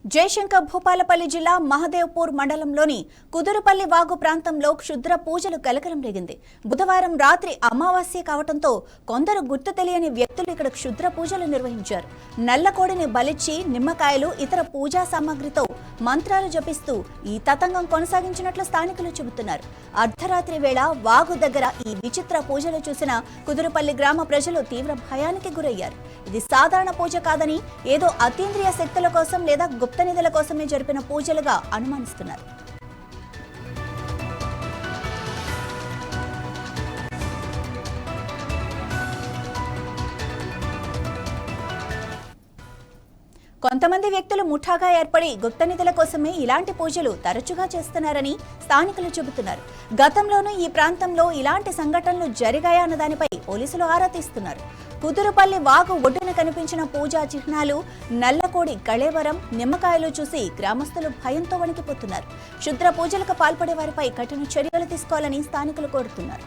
జయశంకర్ భూపాలపల్లి జిల్లా మహదేవ్పూర్ మండలంలోని కుదురుపల్లి వాగు ప్రాంతంలో క్షుద్ర పూజలు కలకలం రేగింది. బుధవారం రాత్రి అమావాస్య కావడంతో కొందరు గుర్తు తెలియని వ్యక్తులు ఇక్కడ క్షుద్ర పూజలు నిర్వహించారు. నల్లకోడిని బలిచ్చి నిమ్మకాయలు ఇతర పూజా సామాగ్రితో మంత్రాలు జపిస్తూ ఈ తతంగం కొనసాగించినట్లు స్థానికులు చెబుతున్నారు. అర్ధరాత్రి వేళ వాగు దగ్గర ఈ విచిత్ర పూజలు చూసిన కుదురుపల్లి గ్రామ ప్రజలు తీవ్ర భయానికి గురయ్యారు. ఇది సాధారణ పూజ కాదని ఏదో అతీంద్రియ శక్తుల కోసం లేదా గుప్త నిధుల కోసమే జరిపిన పూజలుగా అనుమానిస్తున్నారు. కొంతమంది వ్యక్తులు ముఠాగా ఏర్పడి గుప్త నిధుల కోసమే ఇలాంటి పూజలు తరచుగా చేస్తున్నారని స్థానికులు చెబుతున్నారు. గతంలోనూ ఈ ప్రాంతంలో ఇలాంటి సంఘటనలు జరిగాయన్న దానిపై పోలీసులు ఆరా తీస్తున్నారు. కుదురుపల్లి వాగు ఒడ్డున కనిపించిన పూజా చిహ్నాలు, నల్లకోడి కళేవరం, నిమ్మకాయలు చూసి గ్రామస్తులు భయంతో వణికిపోతున్నారు. క్షుద్ర పూజలకు పాల్పడే వారిపై కఠిన చర్యలు తీసుకోవాలని స్థానికులు కోరుతున్నారు.